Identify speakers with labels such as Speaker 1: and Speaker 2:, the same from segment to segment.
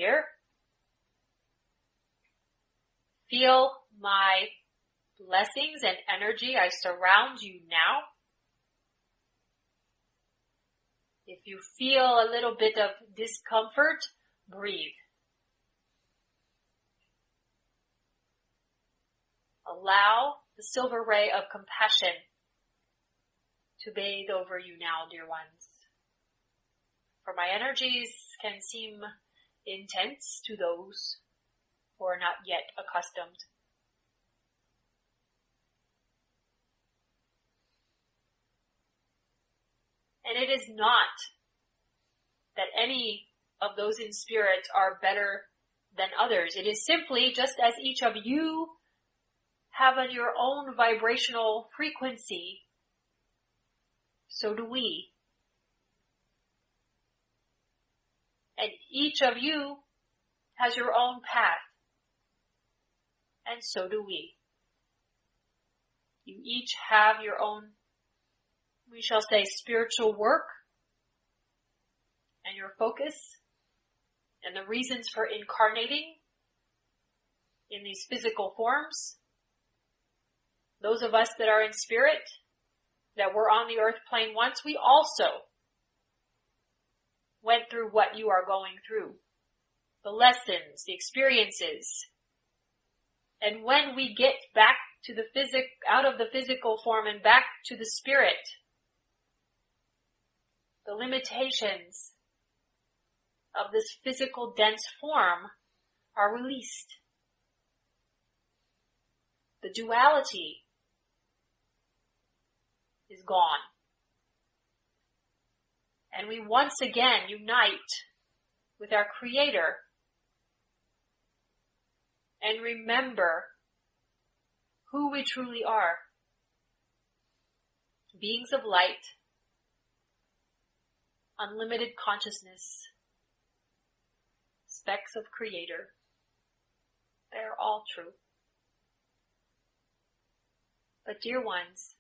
Speaker 1: here. Feel my blessings and energy. I surround you now. If you feel a little bit of discomfort, breathe. Allow the silver ray of compassion to bathe over you now, dear ones. For my energies can seem intense to those who are not yet accustomed. And it is not that any of those in spirit are better than others. It is simply just as each of you have your own vibrational frequency, so do we. And each of you has your own path, and so do we. You each have your own, we shall say, spiritual work and your focus and the reasons for incarnating in these physical forms. Those of us that are in spirit, that were on the earth plane once, we also went through what you are going through. The lessons, the experiences. And when we get back to the out of the physical form and back to the spirit, the limitations of this physical dense form are released. The duality is gone. And we once again unite with our Creator and remember who we truly are. Beings of light, unlimited consciousness, specks of Creator. They're all true. But dear ones,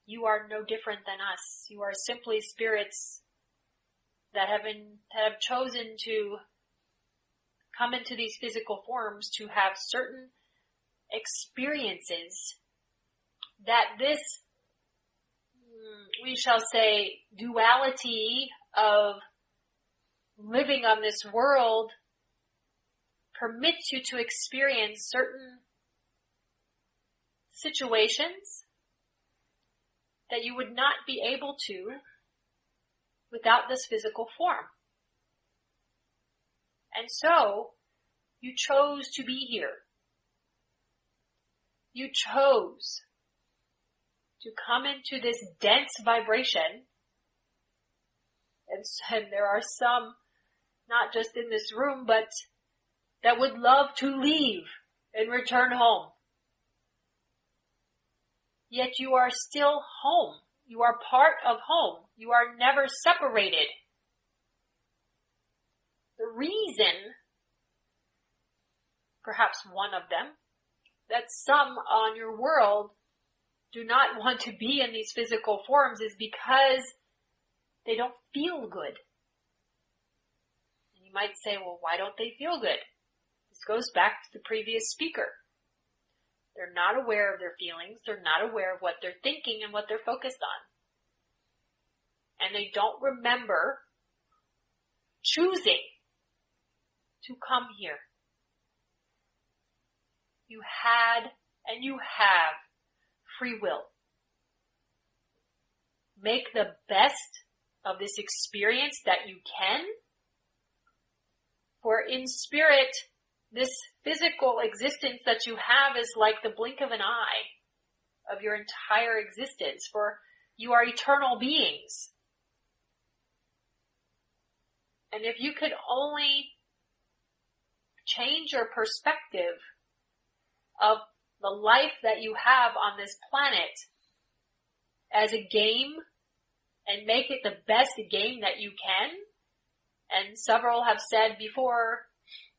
Speaker 1: you are no different than us. You are simply spirits that have chosen to come into these physical forms to have certain experiences that this, we shall say, duality of living on this world permits you to experience certain situations that you would not be able to without this physical form. And so, you chose to be here. You chose to come into this dense vibration. And there are some, not just in this room, but that would love to leave and return home. Yet you are still home. You are part of home. You are never separated. The reason, perhaps one of them, that some on your world do not want to be in these physical forms is because they don't feel good. And you might say, well, why don't they feel good? This goes back to the previous speaker. They're not aware of their feelings. They're not aware of what they're thinking and what they're focused on. And they don't remember choosing to come here. You had and you have free will. Make the best of this experience that you can. For in spirit, this physical existence that you have is like the blink of an eye of your entire existence, for you are eternal beings. And if you could only change your perspective of the life that you have on this planet as a game and make it the best game that you can, and several have said before,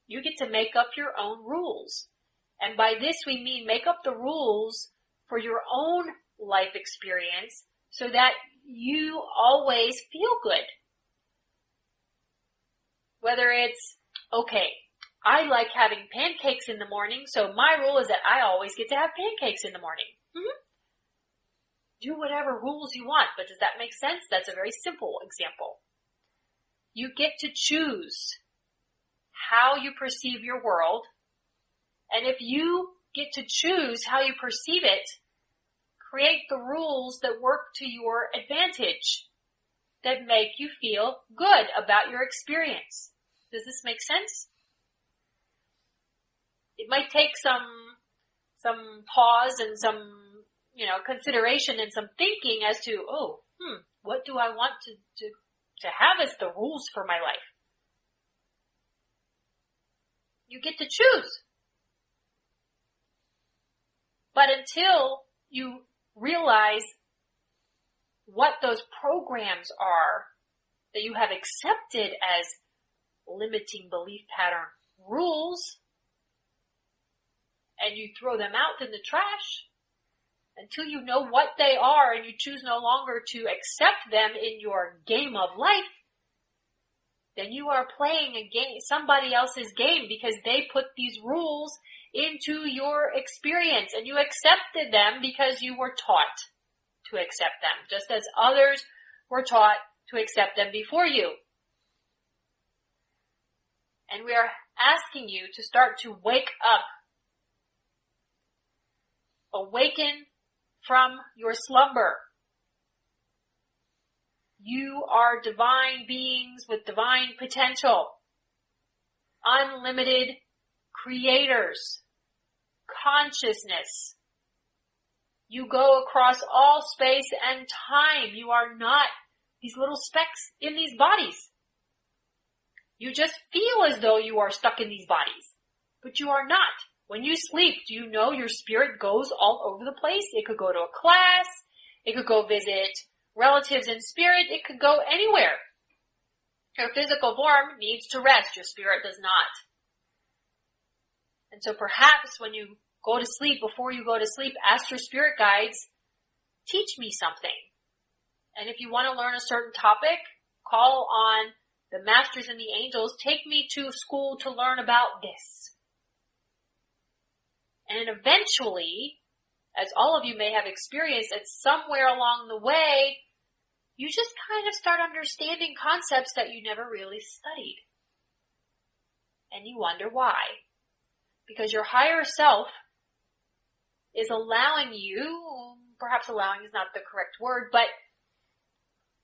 Speaker 1: you get to make up your own rules. And by this we mean make up the rules for your own life experience so that you always feel good. Whether it's, okay, I like having pancakes in the morning, so my rule is that I always get to have pancakes in the morning. Mm-hmm. Do whatever rules you want, but does that make sense? That's a very simple example. You get to choose how you perceive your world, and if you get to choose how you perceive it, create the rules that work to your advantage, that make you feel good about your experience. Does this make sense? It might take some pause and some, consideration and some thinking as to, what do I want to have as the rules for my life? You get to choose. But until you realize what those programs are that you have accepted as limiting belief pattern rules, and you throw them out in the trash, until you know what they are and you choose no longer to accept them in your game of life, then you are playing a game, somebody else's game, because they put these rules into your experience and you accepted them because you were taught to accept them, just as others were taught to accept them before you. And we are asking you to start to wake up. Awaken from your slumber. You are divine beings with divine potential. Unlimited creators. Consciousness. You go across all space and time. You are not these little specks in these bodies. You just feel as though you are stuck in these bodies, but you are not. When you sleep, do you know your spirit goes all over the place? It could go to a class. It could go visit relatives in spirit. It could go anywhere. Your physical form needs to rest. Your spirit does not. And so perhaps when you go to sleep, before you go to sleep, ask your spirit guides, teach me something. And if you want to learn a certain topic, call on the masters and the angels. Take me to school to learn about this. And eventually, as all of you may have experienced, at somewhere along the way, you just kind of start understanding concepts that you never really studied. And you wonder why. Because your higher self is allowing you, perhaps allowing is not the correct word, but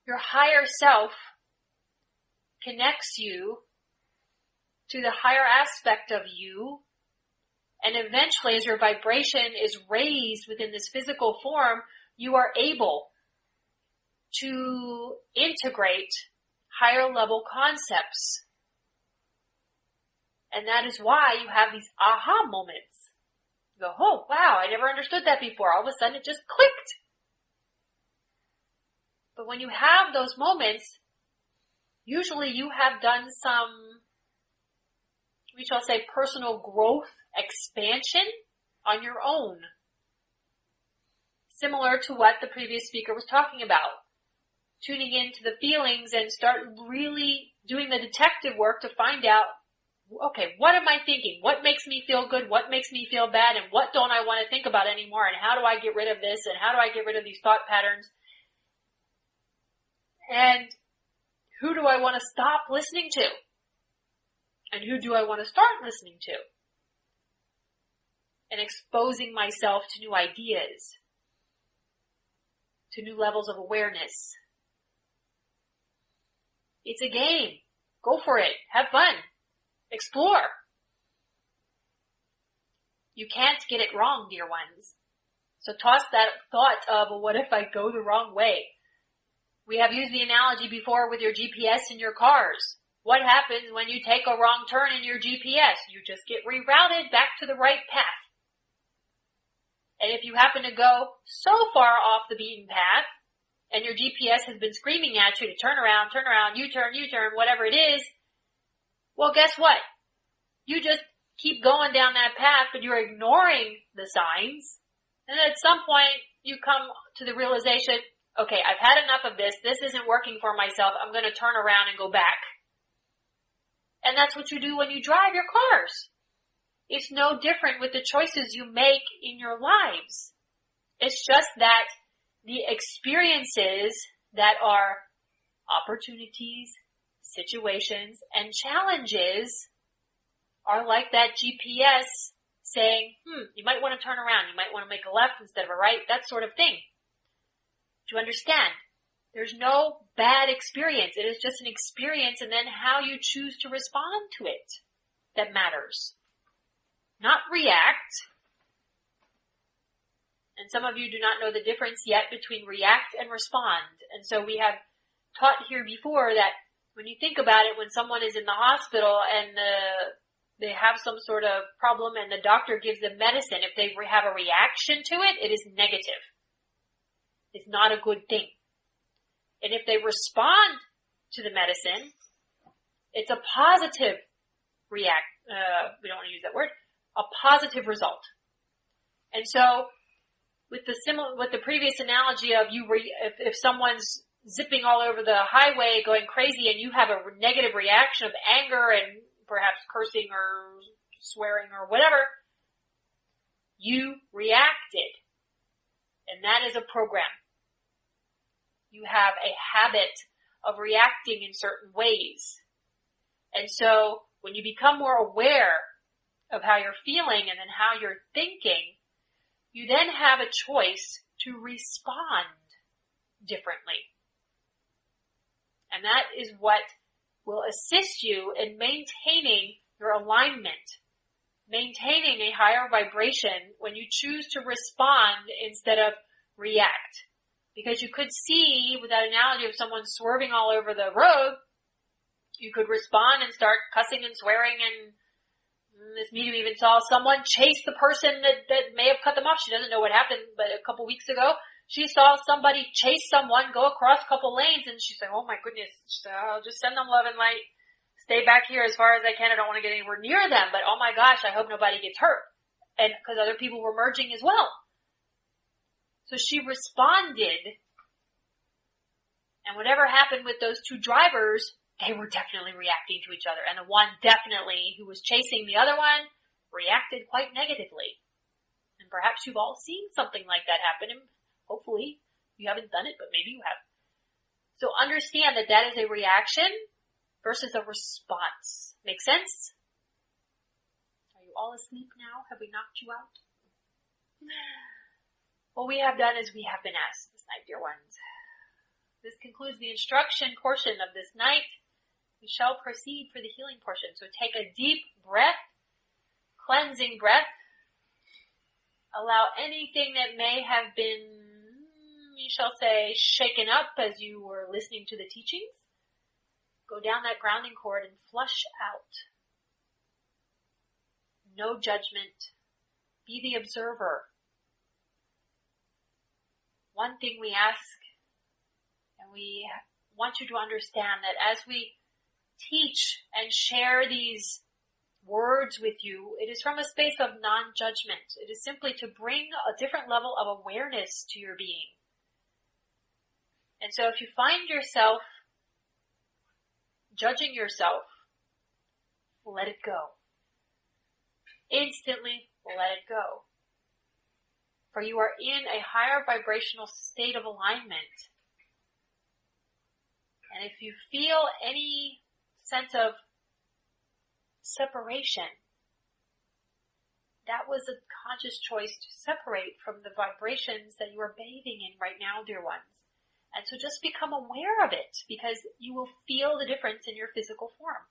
Speaker 1: your higher self connects you to the higher aspect of you. And eventually, as your vibration is raised within this physical form, you are able to integrate higher level concepts. And that is why you have these aha moments. You go, oh, wow, I never understood that before. All of a sudden, it just clicked. But when you have those moments, usually you have done some, we shall say, personal growth expansion on your own. Similar to what the previous speaker was talking about. Tuning into the feelings and start really doing the detective work to find out, okay, what am I thinking? What makes me feel good? What makes me feel bad? And what don't I want to think about anymore? And how do I get rid of this? And how do I get rid of these thought patterns? And who do I want to stop listening to? And who do I want to start listening to? And exposing myself to new ideas, to new levels of awareness. It's a game. Go for it. Have fun. Explore. You can't get it wrong, dear ones. So toss that thought of, well, what if I go the wrong way? We have used the analogy before with your GPS in your cars. What happens when you take a wrong turn in your GPS? You just get rerouted back to the right path. And if you happen to go so far off the beaten path, and your GPS has been screaming at you to turn around, U-turn, whatever it is, well, guess what? You just keep going down that path, but you're ignoring the signs. And at some point, you come to the realization, okay, I've had enough of this. This isn't working for myself. I'm going to turn around and go back. And that's what you do when you drive your cars. It's no different with the choices you make in your lives. It's just that the experiences that are opportunities, situations, and challenges are like that GPS saying, you might want to turn around, you might want to make a left instead of a right, that sort of thing. Do you understand? There's no bad experience. It is just an experience, and then how you choose to respond to it that matters. Not react. And some of you do not know the difference yet between react and respond. And so we have taught here before that when you think about it, when someone is in the hospital and they have some sort of problem and the doctor gives them medicine, if they have a reaction to it, it is negative. It's not a good thing. And if they respond to the medicine, it's a positive we don't want to use that word, a positive result. And so, with the previous analogy of if someone's zipping all over the highway going crazy and you have a negative reaction of anger and perhaps cursing or swearing or whatever, you reacted. And that is a program. You have a habit of reacting in certain ways. And so, when you become more aware of how you're feeling and then how you're thinking, you then have a choice to respond differently. And that is what will assist you in maintaining your alignment, maintaining a higher vibration when you choose to respond instead of react. Because you could see, with that analogy of someone swerving all over the road, you could respond and start cussing and swearing, and this medium even saw someone chase the person that may have cut them off. She doesn't know what happened, but a couple weeks ago, she saw somebody chase someone, go across a couple lanes, and she's like, oh my goodness. She said, I'll just send them love and light. Stay back here as far as I can. I don't want to get anywhere near them, but oh my gosh, I hope nobody gets hurt. And because other people were merging as well. So she responded, and whatever happened with those two drivers, they were definitely reacting to each other. And the one definitely who was chasing the other one reacted quite negatively. And perhaps you've all seen something like that happen, and hopefully you haven't done it, but maybe you have. So understand that that is a reaction versus a response. Make sense? Are you all asleep now? Have we knocked you out? What we have done is we have been asked this night, dear ones. This concludes the instruction portion of this night. We shall proceed for the healing portion. So take a deep breath, cleansing breath. Allow anything that may have been, you shall say, shaken up as you were listening to the teachings. Go down that grounding cord and flush out. No judgment. Be the observer. One thing we ask, and we want you to understand that as we teach and share these words with you, it is from a space of non-judgment. It is simply to bring a different level of awareness to your being. And so if you find yourself judging yourself, let it go. Instantly let it go. For you are in a higher vibrational state of alignment. And if you feel any sense of separation, that was a conscious choice to separate from the vibrations that you are bathing in right now, dear ones. And so just become aware of it, because you will feel the difference in your physical form.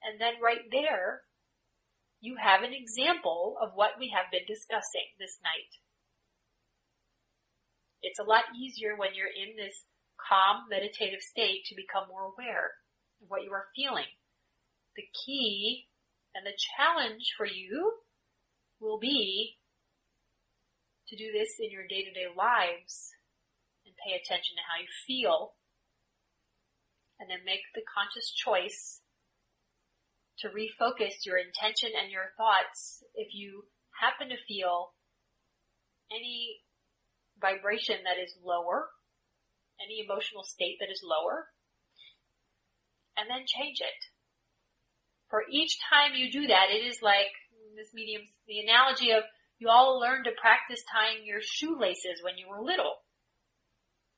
Speaker 1: And then right there, you have an example of what we have been discussing this night. It's a lot easier when you're in this calm, meditative state to become more aware of what you are feeling. The key and the challenge for you will be to do this in your day-to-day lives and pay attention to how you feel, and then make the conscious choice to refocus your intention and your thoughts if you happen to feel any vibration that is lower, any emotional state that is lower, and then change it. for each time you do that, it is like this medium's, the analogy of you all learned to practice tying your shoelaces when you were little.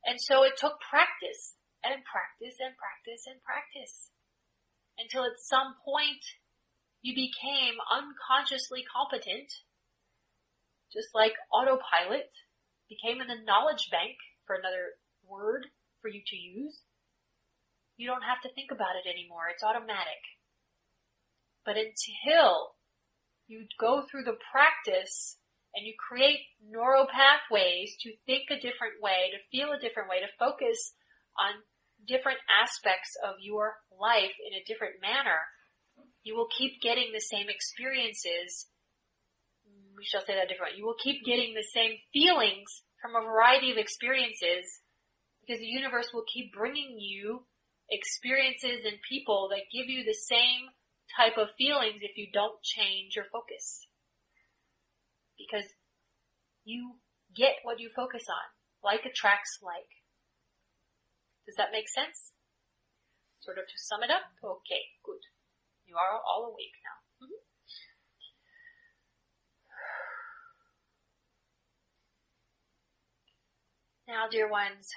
Speaker 1: And so it took practice and practice and practice and practice until at some point you became unconsciously competent, just like autopilot became in the knowledge bank, for another word for you to use. You don't have to think about it anymore. It's automatic. But until you go through the practice and you create neural pathways to think a different way, to feel a different way, to focus on different aspects of your life in a different manner, you will keep getting the same experiences. We shall say that differently. You will keep getting the same feelings from a variety of experiences because the universe will keep bringing you experiences and people that give you the same type of feelings if you don't change your focus. Because you get what you focus on. Like attracts like. Does that make sense? Sort of to sum it up? Okay, good. You are all awake now. Mm-hmm. Now, dear ones,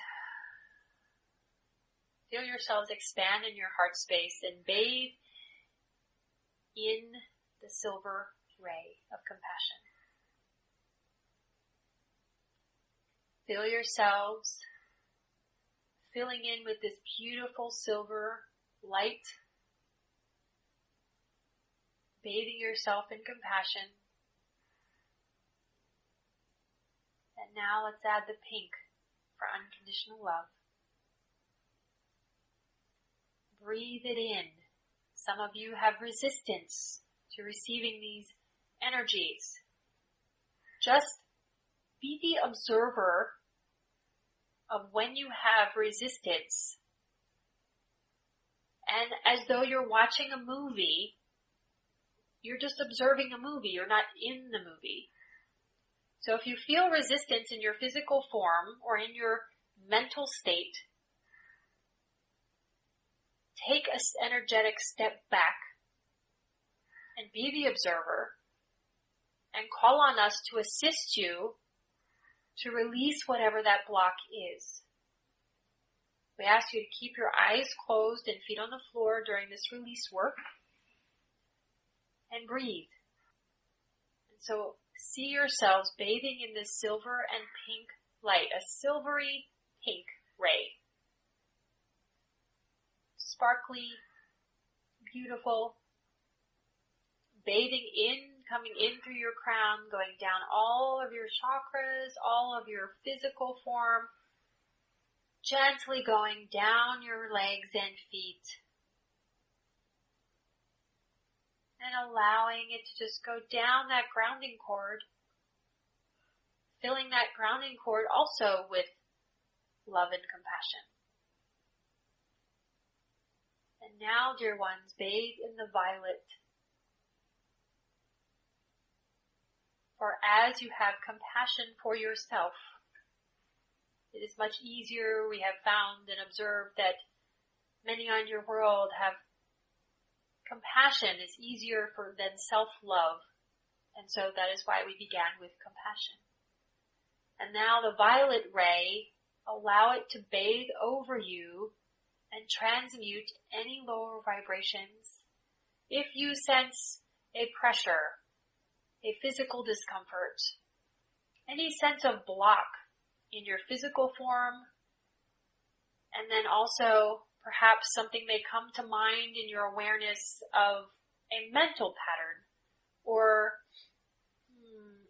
Speaker 1: feel yourselves expand in your heart space and bathe in the silver ray of compassion. Feel yourselves filling in with this beautiful silver light, bathing yourself in compassion. And now let's add the pink for unconditional love. Breathe it in. Some of you have resistance to receiving these energies. Just be the observer of when you have resistance. And as though you're watching a movie, you're just observing a movie. You're not in the movie. So if you feel resistance in your physical form or in your mental state, take an energetic step back and be the observer and call on us to assist you to release whatever that block is. We ask you to keep your eyes closed and feet on the floor during this release work and breathe. And so see yourselves bathing in this silver and pink light, a silvery pink ray. Sparkly, beautiful, bathing in, coming in through your crown, going down all of your chakras, all of your physical form, gently going down your legs and feet, and allowing it to just go down that grounding cord, filling that grounding cord also with love and compassion. And now, dear ones, bathe in the violet. For as you have compassion for yourself, it is much easier. We have found and observed that many on your world have compassion is easier than self-love. And so that is why we began with compassion. And now the violet ray, allow it to bathe over you and transmute any lower vibrations. If you sense a pressure, a physical discomfort, any sense of block in your physical form, and then also perhaps something may come to mind in your awareness of a mental pattern or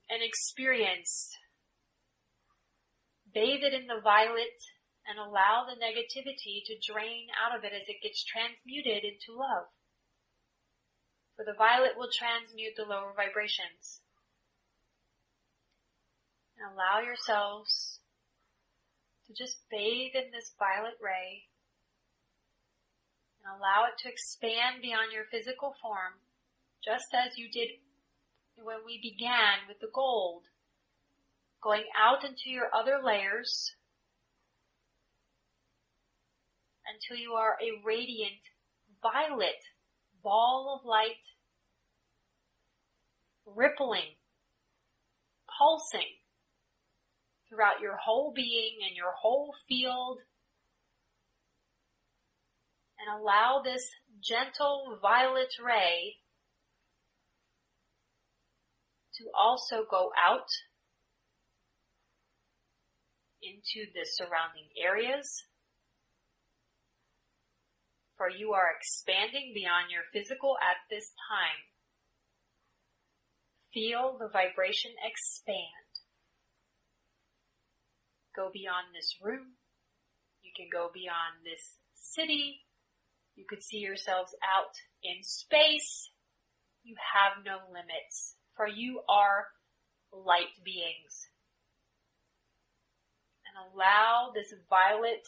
Speaker 1: an experience. Bathe it in the violet and allow the negativity to drain out of it as it gets transmuted into love. For the violet will transmute the lower vibrations. And allow yourselves to just bathe in this violet ray and allow it to expand beyond your physical form, just as you did when we began with the gold, going out into your other layers until you are a radiant violet ball of light, rippling, pulsing throughout your whole being and your whole field. And allow this gentle violet ray to also go out into the surrounding areas. For you are expanding beyond your physical at this time. Feel the vibration expand. Go beyond this room. You can go beyond this city. You could see yourselves out in space. You have no limits, for you are light beings. And allow this violet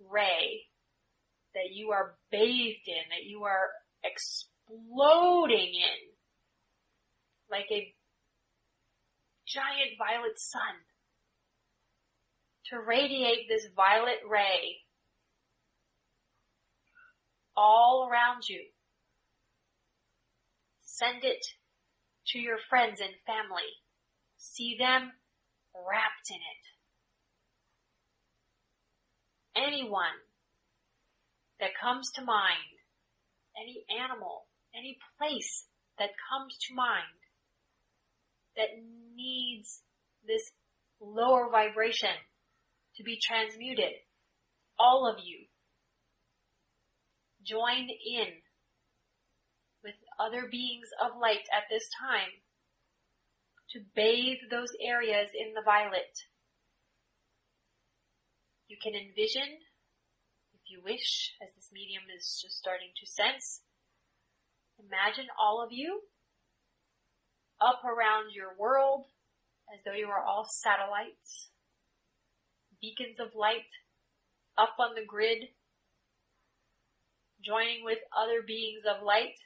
Speaker 1: ray that you are bathed in, that you are exploding in, like a giant violet sun, to radiate this violet ray all around you. Send it to your friends and family. See them wrapped in it. Anyone that comes to mind, any animal, any place that comes to mind that needs this lower vibration to be transmuted, all of you join in with other beings of light at this time to bathe those areas in the violet. You can envision, if you wish, as this medium is just starting to sense, imagine all of you up around your world as though you are all satellites, beacons of light, up on the grid, joining with other beings of light.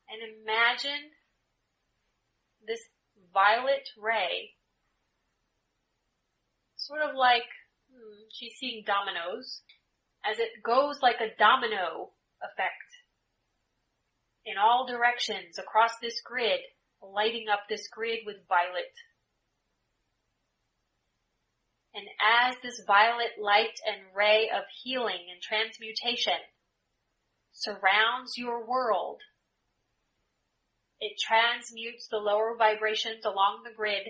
Speaker 1: And imagine this violet ray, sort of like, she's seeing dominoes, as it goes like a domino effect in all directions across this grid, lighting up this grid with violet. And as this violet light and ray of healing and transmutation surrounds your world, it transmutes the lower vibrations along the grid,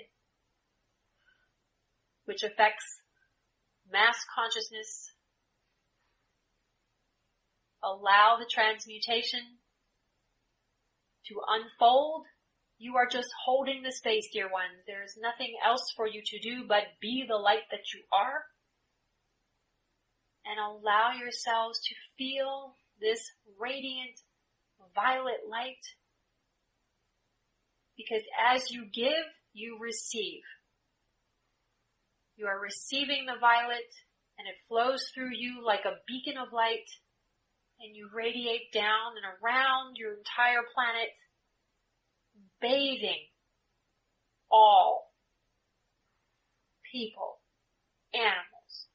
Speaker 1: which affects mass consciousness. Allow the transmutation to unfold. You are just holding the space, dear ones. There is nothing else for you to do but be the light that you are. And allow yourselves to feel this radiant violet light. Because as you give, you receive. You are receiving the violet, and it flows through you like a beacon of light, and you radiate down and around your entire planet, bathing all people, animals,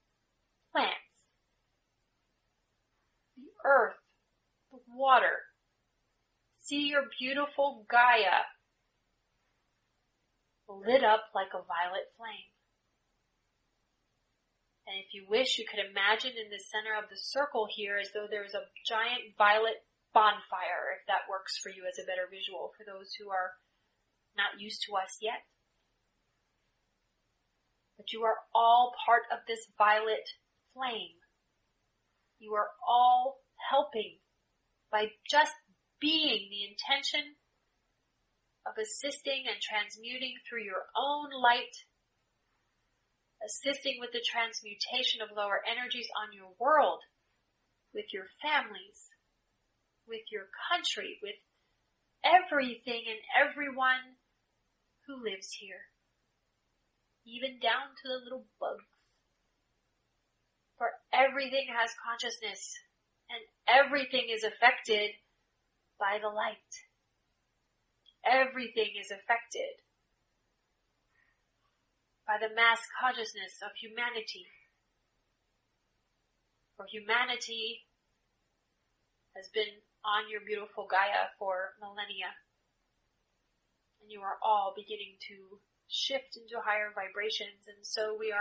Speaker 1: plants, the earth, the water. See your beautiful Gaia lit up like a violet flame. And if you wish, you could imagine in the center of the circle here as though there's a giant violet bonfire, if that works for you as a better visual for those who are not used to us yet. But you are all part of this violet flame. You are all helping by just being the intention of assisting and transmuting through your own light, assisting with the transmutation of lower energies on your world, with your families, with your country, with everything and everyone who lives here, even down to the little bugs. For everything has consciousness, and everything is affected by the light. Everything is affected by the mass consciousness of humanity. For humanity has been on your beautiful Gaia for millennia. And you are all beginning to shift into higher vibrations. And so we'll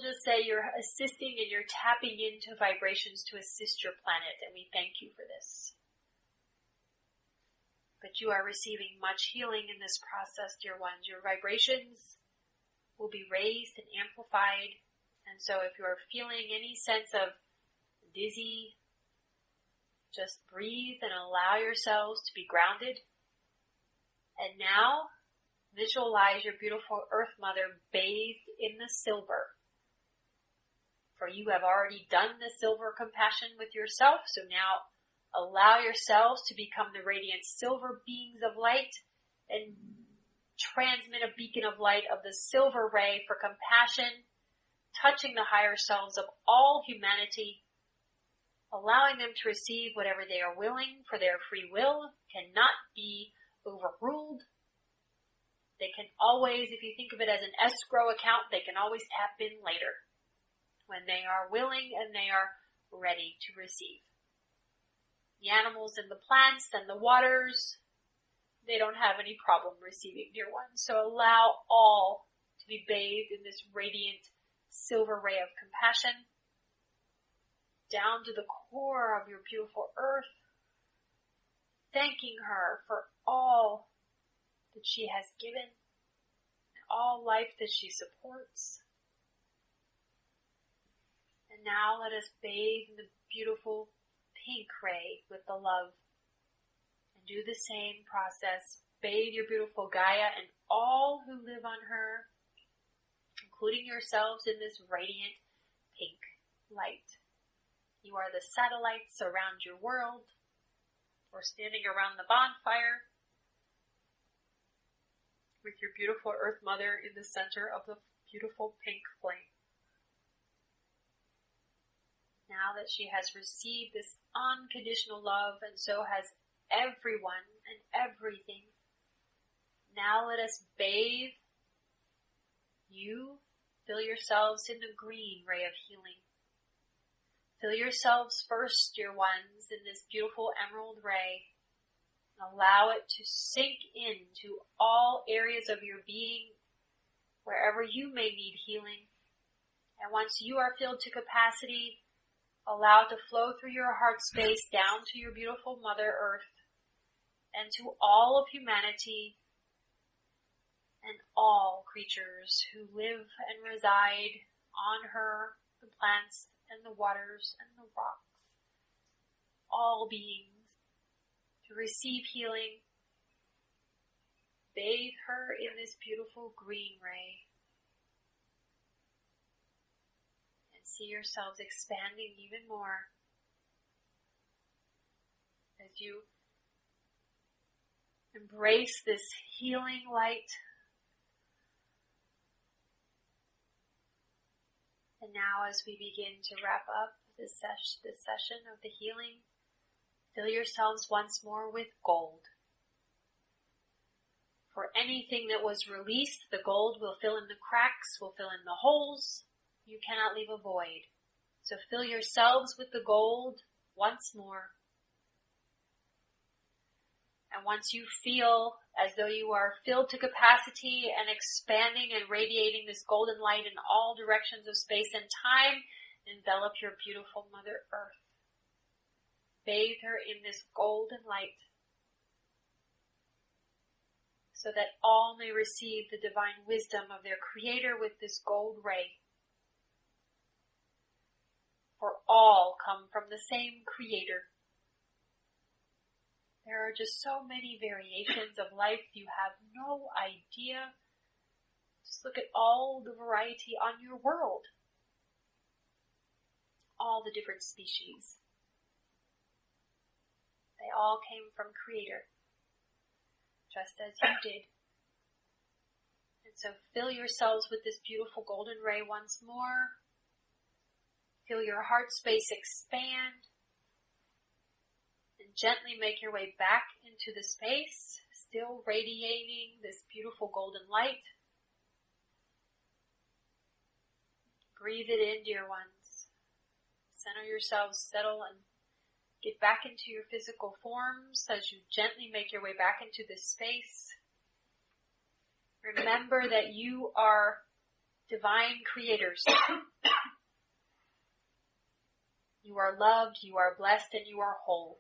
Speaker 1: just say you're assisting and you're tapping into vibrations to assist your planet. And we thank you for this. But you are receiving much healing in this process, dear ones. Your vibrations will be raised and amplified. And so if you are feeling any sense of dizzy, just breathe and allow yourselves to be grounded. And now, visualize your beautiful Earth Mother bathed in the silver. For you have already done the silver compassion with yourself, so now allow yourselves to become the radiant silver beings of light and transmit a beacon of light of the silver ray for compassion, touching the higher selves of all humanity, allowing them to receive whatever they are willing, for their free will cannot be overruled. They can always, if you think of it as an escrow account, they can always tap in later when they are willing and they are ready to receive. The animals and the plants and the waters, they don't have any problem receiving, dear ones. So allow all to be bathed in this radiant silver ray of compassion, down to the core of your beautiful earth, thanking her for all that she has given, and all life that she supports. And now let us bathe in the beautiful pink ray with the love, and do the same process. Bathe your beautiful Gaia and all who live on her, including yourselves, in this radiant pink light. You are the satellites around your world, or standing around the bonfire, with your beautiful Earth Mother in the center of the beautiful pink flame. Now that she has received this unconditional love, and so has everyone and everything, now let us bathe you. Fill yourselves in the green ray of healing. Fill yourselves first, dear ones, in this beautiful emerald ray. Allow it to sink into all areas of your being, wherever you may need healing. And once you are filled to capacity, allow it to flow through your heart space down to your beautiful Mother Earth and to all of humanity and all creatures who live and reside on her, the plants and the waters and the rocks, all beings, to receive healing. Bathe her in this beautiful green ray and see yourselves expanding even more as you embrace this healing light. And now as we begin to wrap up this session of the healing, fill yourselves once more with gold. For anything that was released, the gold will fill in the cracks, will fill in the holes. You cannot leave a void. So fill yourselves with the gold once more. And once you feel as though you are filled to capacity and expanding and radiating this golden light in all directions of space and time, envelop your beautiful Mother Earth. Bathe her in this golden light so that all may receive the divine wisdom of their Creator with this gold ray. For all come from the same Creator. There are just so many variations of life, you have no idea. Just look at all the variety on your world. All the different species. They all came from Creator, just as you did. And so fill yourselves with this beautiful golden ray once more. Feel your heart space expand. And gently make your way back into the space, still radiating this beautiful golden light. Breathe it in, dear ones. Center yourselves, settle, and get back into your physical forms as you gently make your way back into this space. Remember that you are divine creators. You are loved, you are blessed, and you are whole.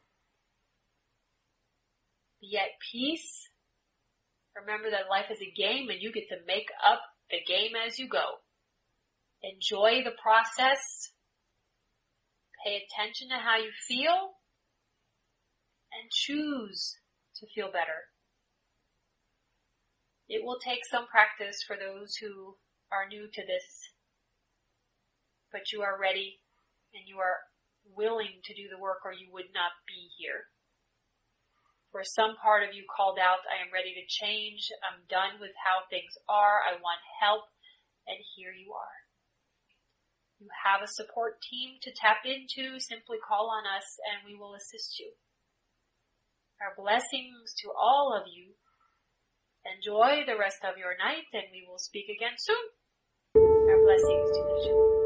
Speaker 1: Be at peace. Remember that life is a game and you get to make up the game as you go. Enjoy the process. Pay attention to how you feel and choose to feel better. It will take some practice for those who are new to this, but you are ready and you are willing to do the work or you would not be here. For some part of you called out, I am ready to change, I'm done with how things are, I want help, and here you are. You have a support team to tap into, simply call on us and we will assist you. Our blessings to all of you. Enjoy the rest of your night and we will speak again soon. Our blessings to you.